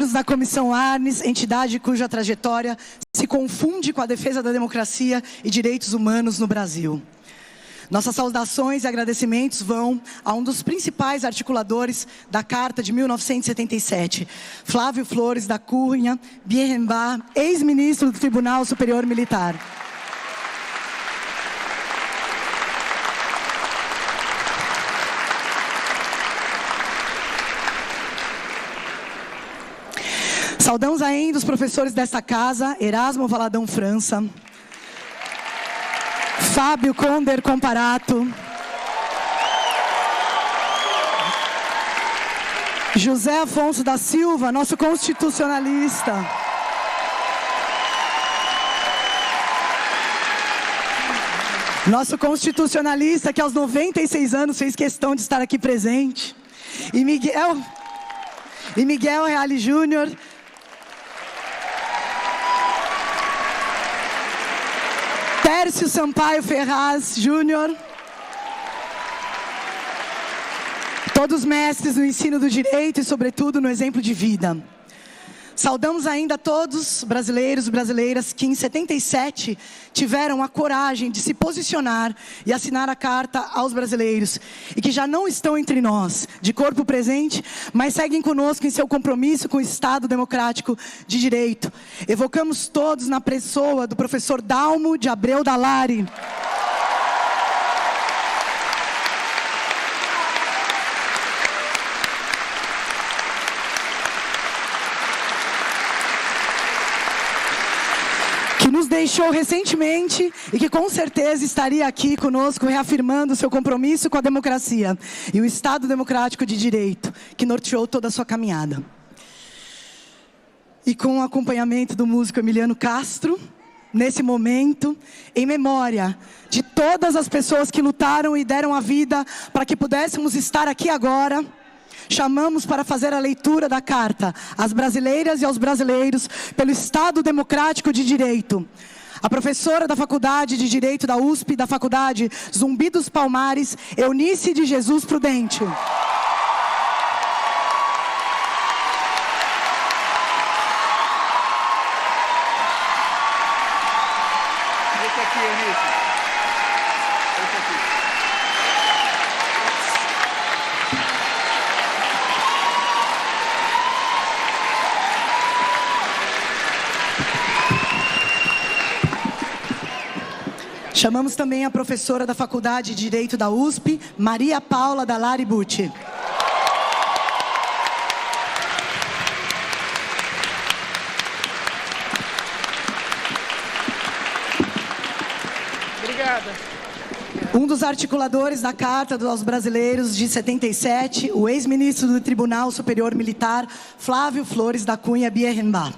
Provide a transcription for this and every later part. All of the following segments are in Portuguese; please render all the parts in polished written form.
membros da Comissão Arnes, entidade cuja trajetória se confunde com a defesa da democracia e direitos humanos no Brasil. Nossas saudações e agradecimentos vão a um dos principais articuladores da Carta de 1977, Flávio Flores da Cunha Bierrenbach, ex-ministro do Tribunal Superior Militar. Saudamos ainda os professores desta casa, Erasmo Valadão França, Fábio Conder Comparato, José Afonso da Silva, nosso constitucionalista, que aos 96 anos fez questão de estar aqui presente, e Miguel Reale Júnior, Tércio Sampaio Ferraz Júnior, todos mestres no ensino do direito e, sobretudo, no exemplo de vida. Saudamos ainda todos brasileiros e brasileiras que em 77 tiveram a coragem de se posicionar e assinar a Carta aos brasileiros e que já não estão entre nós, de corpo presente, mas seguem conosco em seu compromisso com o Estado Democrático de Direito. Evocamos todos na pessoa do professor Dalmo de Abreu Dallari, que nos deixou recentemente e que com certeza estaria aqui conosco reafirmando seu compromisso com a democracia e o Estado Democrático de Direito, que norteou toda a sua caminhada. E com o acompanhamento do músico Emiliano Castro, nesse momento, em memória de todas as pessoas que lutaram e deram a vida para que pudéssemos estar aqui agora, chamamos para fazer a leitura da Carta às brasileiras e aos brasileiros pelo Estado Democrático de Direito. A professora da Faculdade de Direito da USP, da Faculdade Zumbi dos Palmares, Eunice de Jesus Prudente. Esse aqui, Eunice. Esse aqui. Chamamos também a professora da Faculdade de Direito da USP, Maria Paula Dallari Bucci. Obrigada. Um dos articuladores da Carta aos Brasileiros de 77, o ex-ministro do Tribunal Superior Militar, Flávio Flores da Cunha Bierrenbach.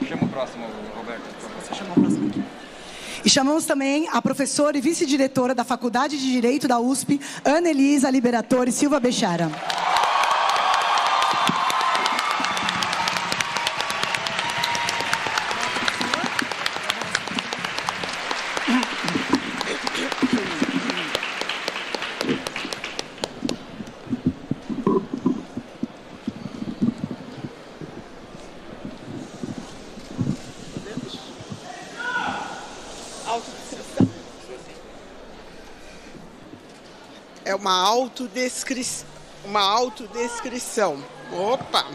Chama o próximo, Roberto. Você chama o próximo aqui. E chamamos também a professora e vice-diretora da Faculdade de Direito da USP, Ana Elisa Liberatore Silva Bechara. É uma autodescrição. Opa!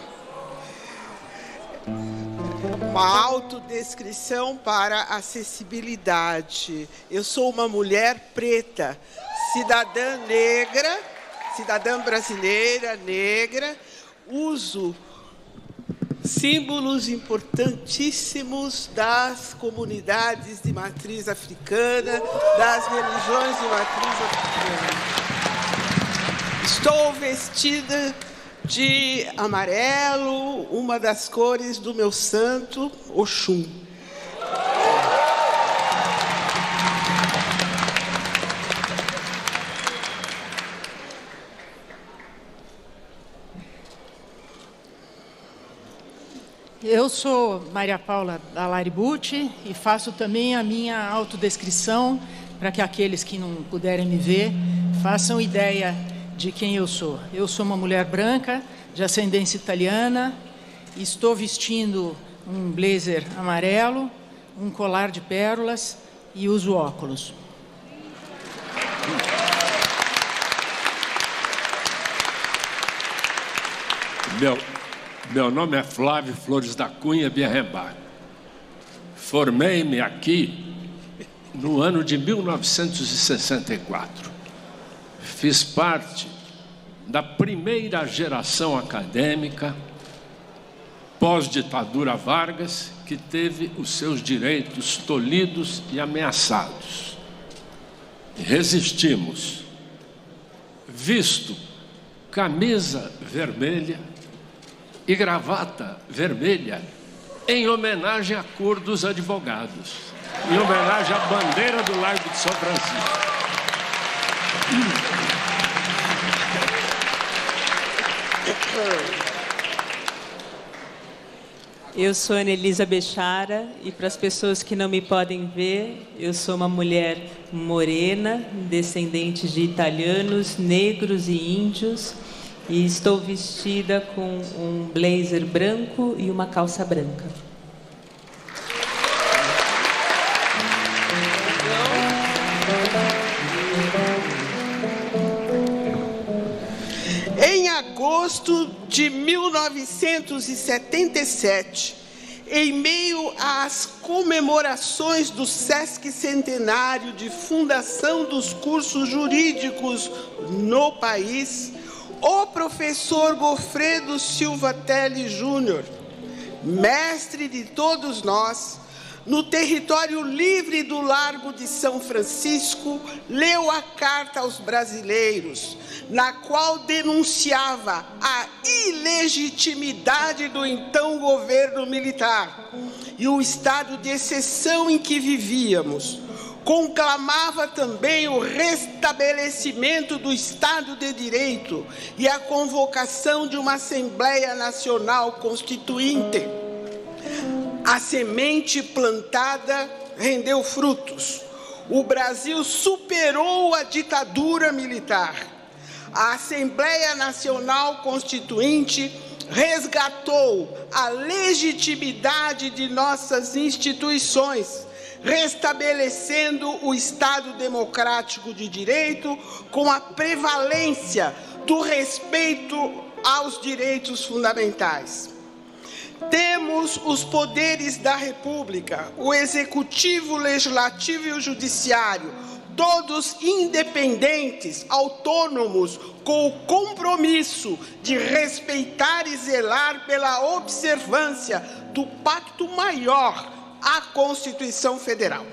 Uma autodescrição para acessibilidade. Eu sou uma mulher preta, cidadã negra, cidadã brasileira, negra. Uso símbolos importantíssimos das comunidades de matriz africana, das religiões de matriz africana. Estou vestida de amarelo, uma das cores do meu santo, Oxum. Eu sou Maria Paula Dalari Bucci e faço também a minha autodescrição para que aqueles que não puderem me ver façam ideia de quem eu sou. Eu sou uma mulher branca, de ascendência italiana, estou vestindo um blazer amarelo, um colar de pérolas e uso óculos. Meu nome é Flávio Flores da Cunha Bierrembach. Formei-me aqui no ano de 1964. Fiz parte da primeira geração acadêmica pós-ditadura Vargas que teve os seus direitos tolhidos e ameaçados. Resistimos. Visto camisa vermelha e gravata vermelha, em homenagem à cor dos advogados, em homenagem à bandeira do Largo de São Francisco. Eu sou Anelisa Bechara e, para as pessoas que não me podem ver, eu sou uma mulher morena, descendente de italianos, negros e índios, e estou vestida com um blazer branco e uma calça branca. Em agosto de 1977, em meio às comemorações do Sesc Centenário de fundação dos cursos jurídicos no país, o professor Gofredo Silva Telle Júnior, mestre de todos nós, no território livre do Largo de São Francisco, leu a carta aos brasileiros, na qual denunciava a ilegitimidade do então governo militar e o estado de exceção em que vivíamos. Conclamava também o restabelecimento do Estado de Direito e a convocação de uma Assembleia Nacional Constituinte. A semente plantada rendeu frutos. O Brasil superou a ditadura militar. A Assembleia Nacional Constituinte resgatou a legitimidade de nossas instituições, restabelecendo o Estado democrático de direito com a prevalência do respeito aos direitos fundamentais. Temos os poderes da República, o Executivo, o Legislativo e o Judiciário, todos independentes, autônomos, com o compromisso de respeitar e zelar pela observância do Pacto Maior, a Constituição Federal.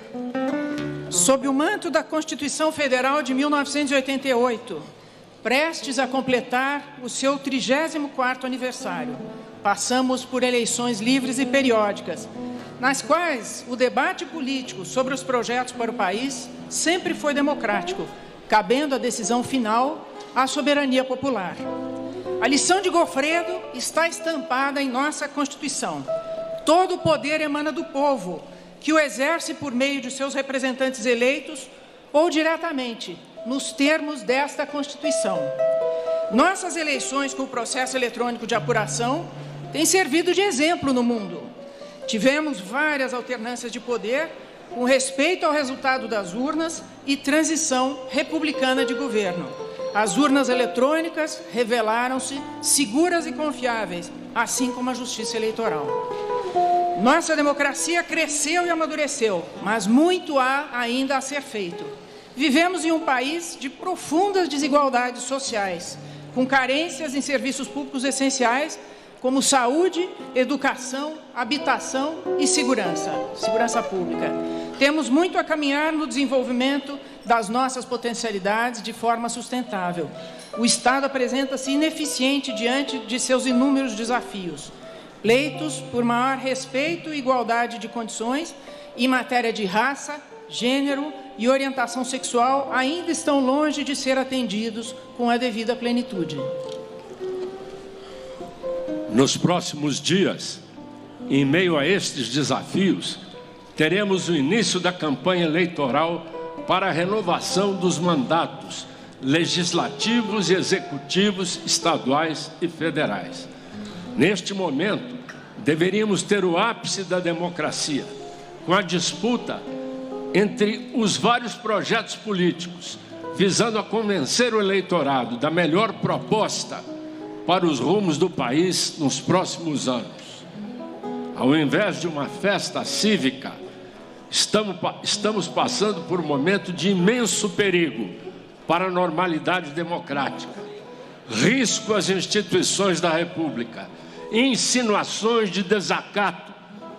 Sob o manto da Constituição Federal de 1988, prestes a completar o seu 34º aniversário, passamos por eleições livres e periódicas, nas quais o debate político sobre os projetos para o país sempre foi democrático, cabendo a decisão final à soberania popular. A lição de Gofredo está estampada em nossa Constituição. Todo o poder emana do povo, que o exerce por meio de seus representantes eleitos ou diretamente, nos termos desta Constituição. Nossas eleições com o processo eletrônico de apuração têm servido de exemplo no mundo. Tivemos várias alternâncias de poder com respeito ao resultado das urnas e transição republicana de governo. As urnas eletrônicas revelaram-se seguras e confiáveis, assim como a justiça eleitoral. Nossa democracia cresceu e amadureceu, mas muito há ainda a ser feito. Vivemos em um país de profundas desigualdades sociais, com carências em serviços públicos essenciais, como saúde, educação, habitação e segurança pública. Temos muito a caminhar no desenvolvimento das nossas potencialidades de forma sustentável. O Estado apresenta-se ineficiente diante de seus inúmeros desafios. Pleitos por maior respeito e igualdade de condições em matéria de raça, gênero e orientação sexual ainda estão longe de ser atendidos com a devida plenitude. Nos próximos dias, Em meio a estes desafios, teremos o início da campanha eleitoral para a renovação dos mandatos legislativos e executivos estaduais e federais. Neste momento, deveríamos ter o ápice da democracia, com a disputa entre os vários projetos políticos, visando a convencer o eleitorado da melhor proposta para os rumos do país nos próximos anos. Ao invés de uma festa cívica, estamos passando por um momento de imenso perigo para a normalidade democrática, risco às instituições da República, insinuações de desacato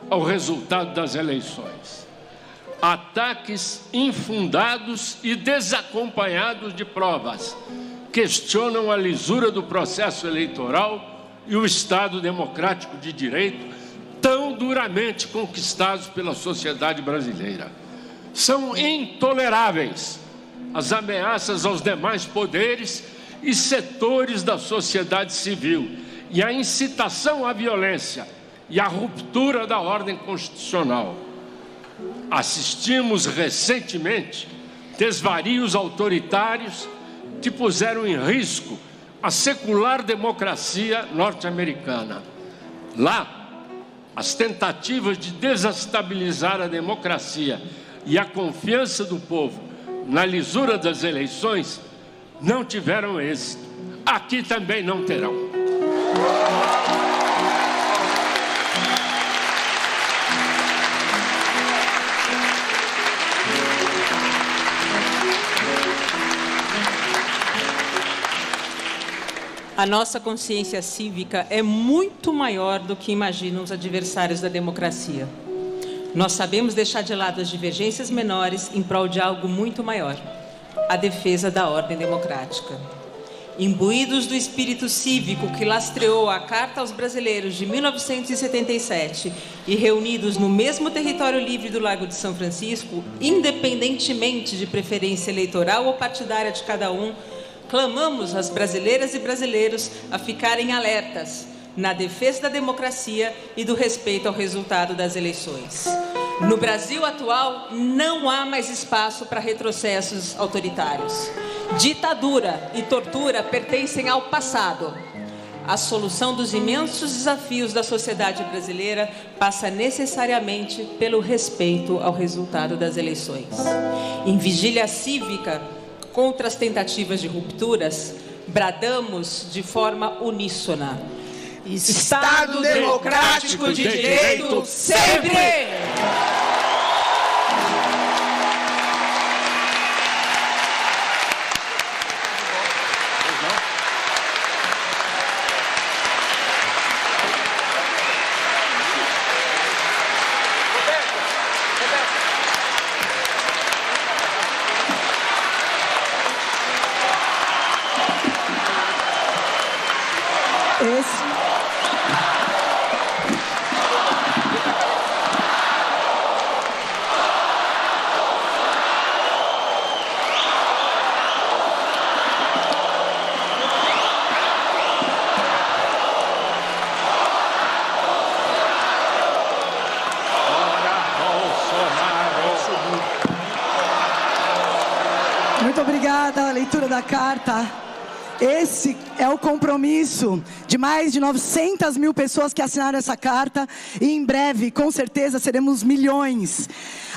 ao resultado das eleições, ataques infundados e desacompanhados de provas, questionam a lisura do processo eleitoral e o Estado democrático de direito, tão duramente conquistados pela sociedade brasileira. São intoleráveis as ameaças aos demais poderes e setores da sociedade civil e a incitação à violência e à ruptura da ordem constitucional. Assistimos recentemente desvarios autoritários que puseram em risco a secular democracia norte-americana. Lá, as tentativas de desestabilizar a democracia e a confiança do povo na lisura das eleições não tiveram êxito. Aqui também não terão. A nossa consciência cívica é muito maior do que imaginam os adversários da democracia. Nós sabemos deixar de lado as divergências menores em prol de algo muito maior, a defesa da ordem democrática. Imbuídos do espírito cívico que lastreou a Carta aos Brasileiros de 1977 e reunidos no mesmo território livre do Lago de São Francisco, independentemente de preferência eleitoral ou partidária de cada um, clamamos às brasileiras e brasileiros a ficarem alertas na defesa da democracia e do respeito ao resultado das eleições. No Brasil atual, não há mais espaço para retrocessos autoritários. Ditadura e tortura pertencem ao passado. A solução dos imensos desafios da sociedade brasileira passa necessariamente pelo respeito ao resultado das eleições. Em vigília cívica, contra as tentativas de rupturas, bradamos de forma uníssona: Estado democrático de direito sempre! Muito obrigada a leitura da carta. Esse é o compromisso de mais de 900 mil pessoas que assinaram essa carta, e em breve, com certeza, seremos milhões,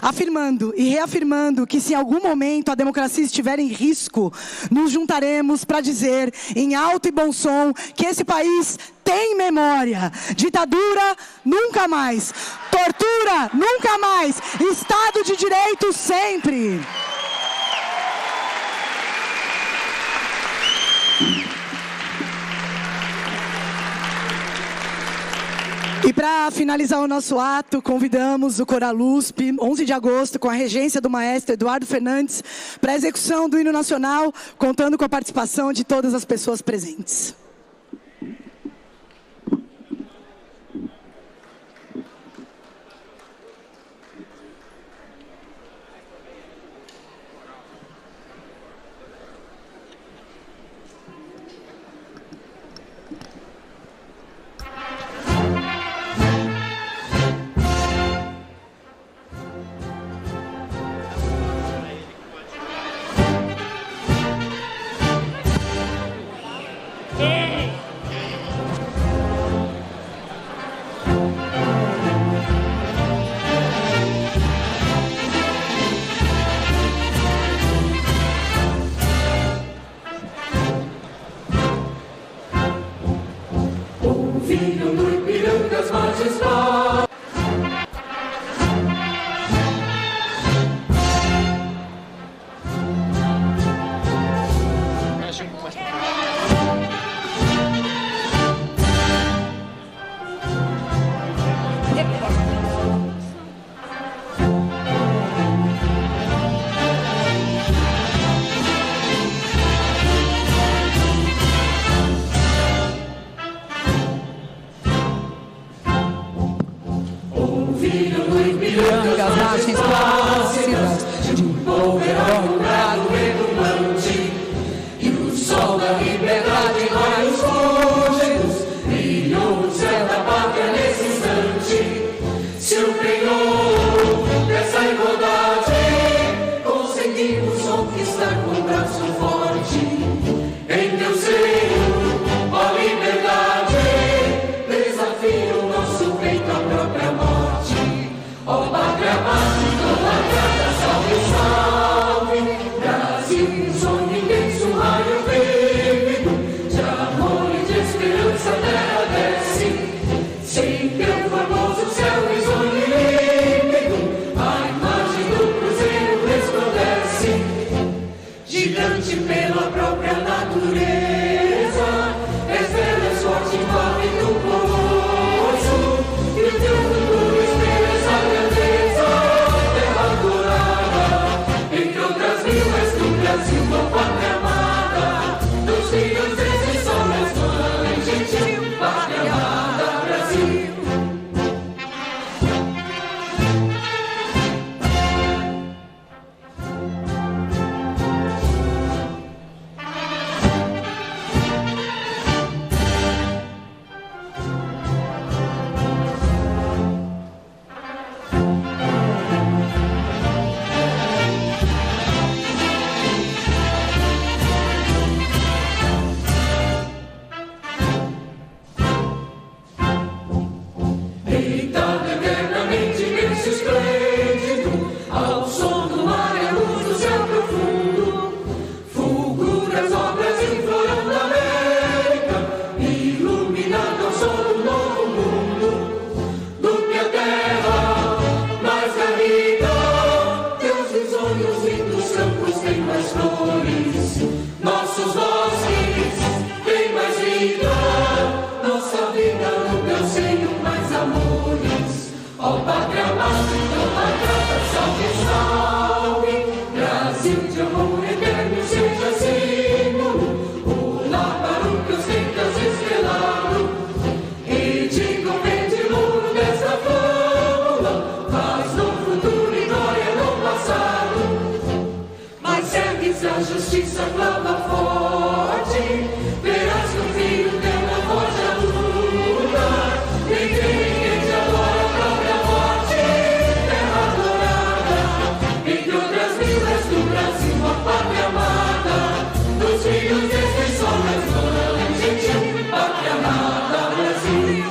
afirmando e reafirmando que se em algum momento a democracia estiver em risco, nos juntaremos para dizer em alto e bom som que esse país tem memória. Ditadura, nunca mais. Tortura, nunca mais. Estado de Direito, sempre. E para finalizar o nosso ato, convidamos o Coral USP, 11 de agosto, com a regência do maestro Eduardo Fernandes, para a execução do hino nacional, contando com a participação de todas as pessoas presentes. de um povo heróico retumbante, e o sol da liberdade raios fúlgidos brilhou no céu da pátria nesse instante. Se o penhor dessa igualdade conseguimos conquistar com o braço forte, em teu seio, ó liberdade, desafia o nosso peito à própria morte. Ó pátria amada, idolatrada, salve, salve, Brasil, um sonho intenso, um raio vívido, de amor e de esperança a terra desce, sem teu formoso céu risonho e límpido, a imagem do cruzeiro resplandece, gigante pela própria natureza, estrelas forte envolve no poço, e o teu futuro espelha essa grandeza, terra dourada, entre outras mil és do Brasil, tua pátria amada, dos filhos desse sol és mãe gentil, pátria amada, Brasil. Deitado eternamente nesse esplêndido, ao som do mar e a luz do céu profundo, fulgura as obras enflorando a América, iluminando ao sol do novo mundo, do que a terra mais garrida, teus risonhos lindos campos têm mais flores, nossos bosques têm mais vida, nossa vida no teu seio mais amores. Ó pátria amada, idolatrada, salve, salve, Brasil de amor eterno seja símbolo, o lar para o que ostentas estrelado, rede governo de louro desta fórmula, paz no futuro e glória no passado, mas ergue-se a justiça, clama forte, verás que o filho teu não foge à luta, nem quem te adora a própria morte, terra dourada, entre outras mil és do Brasil, a pátria amada, dos filhos deste sol és mãe gentil, pátria amada, Brasil.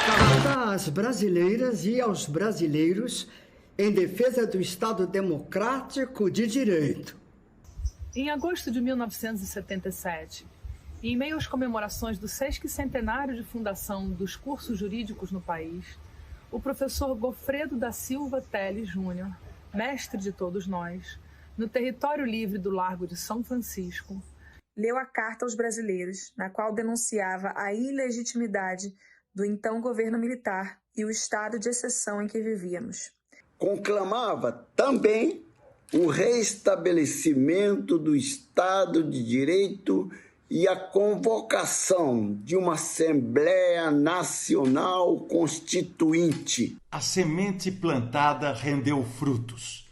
Carta às brasileiras e aos brasileiros em defesa do Estado democrático de direito. Em agosto de 1977, em meio às comemorações do 60º de fundação dos cursos jurídicos no país, o professor Gofredo da Silva Teles Júnior, mestre de todos nós, no território livre do Largo de São Francisco, leu a carta aos brasileiros, na qual denunciava a ilegitimidade do então governo militar e o estado de exceção em que vivíamos. Conclamava também o restabelecimento do Estado de Direito e a convocação de uma Assembleia Nacional Constituinte. A semente plantada rendeu frutos.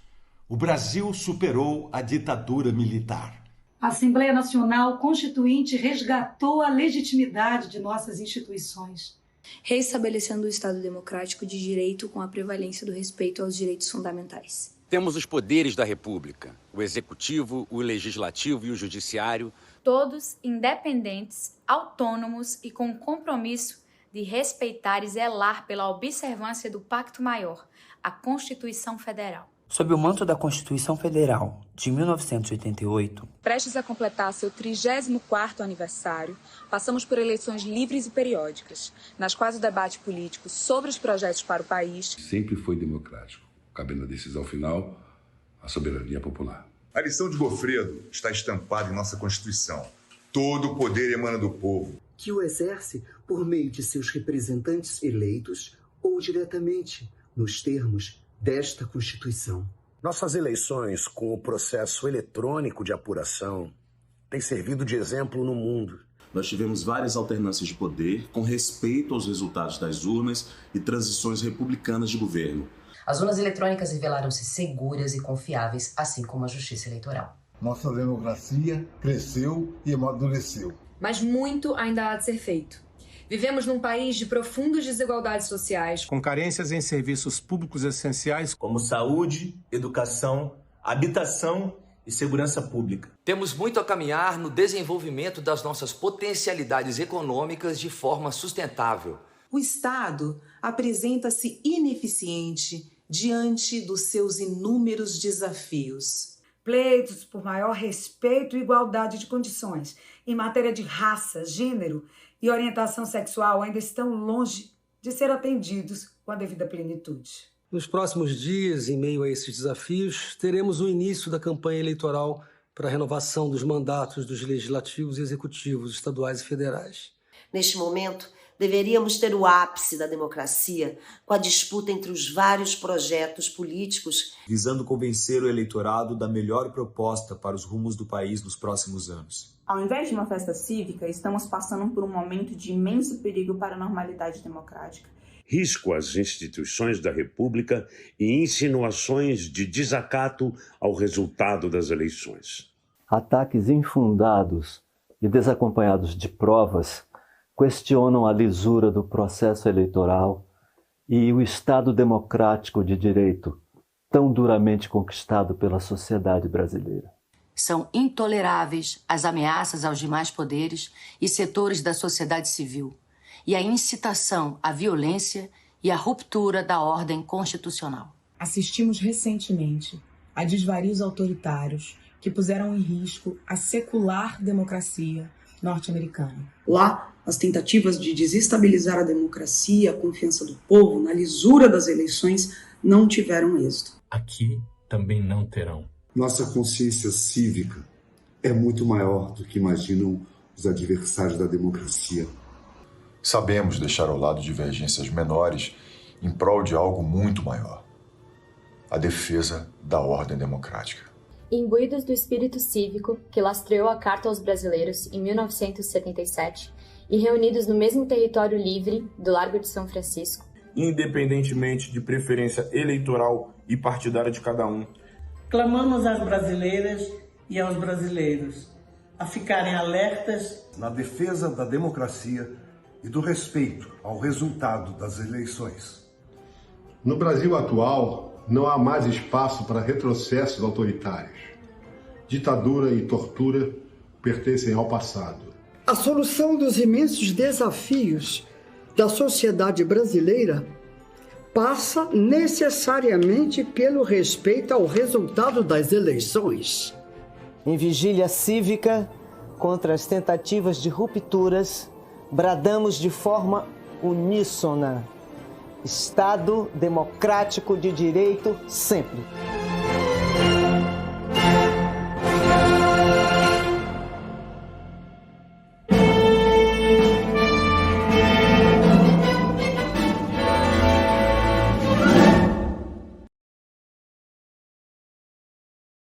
O Brasil superou a ditadura militar. A Assembleia Nacional Constituinte resgatou a legitimidade de nossas instituições, reestabelecendo o Estado democrático de direito com a prevalência do respeito aos direitos fundamentais. Temos os poderes da República, o Executivo, o Legislativo e o Judiciário, todos independentes, autônomos e com o compromisso de respeitar e zelar pela observância do Pacto Maior, a Constituição Federal. Sob o manto da Constituição Federal de 1988, prestes a completar seu 34º aniversário, passamos por eleições livres e periódicas, nas quais o debate político sobre os projetos para o país sempre foi democrático, cabendo a decisão final à soberania popular. A lição de Gofredo está estampada em nossa Constituição. Todo o poder emana do povo, que o exerce por meio de seus representantes eleitos ou diretamente, nos termos desta Constituição. Nossas eleições com o processo eletrônico de apuração têm servido de exemplo no mundo. Nós tivemos várias alternâncias de poder com respeito aos resultados das urnas e transições republicanas de governo. As urnas eletrônicas revelaram-se seguras e confiáveis, assim como a justiça eleitoral. Nossa democracia cresceu e amadureceu. Mas muito ainda há de ser feito. Vivemos num país de profundas desigualdades sociais, com carências em serviços públicos essenciais como saúde, educação, habitação e segurança pública. Temos muito a caminhar no desenvolvimento das nossas potencialidades econômicas de forma sustentável. O Estado apresenta-se ineficiente diante dos seus inúmeros desafios. Pleitos por maior respeito e igualdade de condições em matéria de raça, gênero e orientação sexual ainda estão longe de ser atendidos com a devida plenitude. Nos próximos dias, em meio a esses desafios, teremos o início da campanha eleitoral para a renovação dos mandatos dos legislativos e executivos estaduais e federais. Neste momento, deveríamos ter o ápice da democracia com a disputa entre os vários projetos políticos, visando convencer o eleitorado da melhor proposta para os rumos do país nos próximos anos. Ao invés de uma festa cívica, estamos passando por um momento de imenso perigo para a normalidade democrática. Risco às instituições da República e insinuações de desacato ao resultado das eleições. Ataques infundados e desacompanhados de provas questionam a lisura do processo eleitoral e o Estado democrático de direito tão duramente conquistado pela sociedade brasileira. São intoleráveis as ameaças aos demais poderes e setores da sociedade civil e a incitação à violência e à ruptura da ordem constitucional. Assistimos recentemente a desvarios autoritários que puseram em risco a secular democracia norte-americana. Lá, as tentativas de desestabilizar a democracia, a confiança do povo na lisura das eleições não tiveram êxito. Aqui também não terão. Nossa consciência cívica é muito maior do que imaginam os adversários da democracia. Sabemos deixar ao lado divergências menores em prol de algo muito maior: a defesa da ordem democrática. Imbuídos do espírito cívico que lastreou a Carta aos Brasileiros em 1977 e reunidos no mesmo território livre do Largo de São Francisco, independentemente de preferência eleitoral e partidária de cada um, clamamos às brasileiras e aos brasileiros a ficarem alertas na defesa da democracia e do respeito ao resultado das eleições. No Brasil atual, não há mais espaço para retrocessos autoritários. Ditadura e tortura pertencem ao passado. A solução dos imensos desafios da sociedade brasileira passa necessariamente pelo respeito ao resultado das eleições. Em vigília cívica contra as tentativas de rupturas, bradamos de forma uníssona: Estado democrático de direito sempre.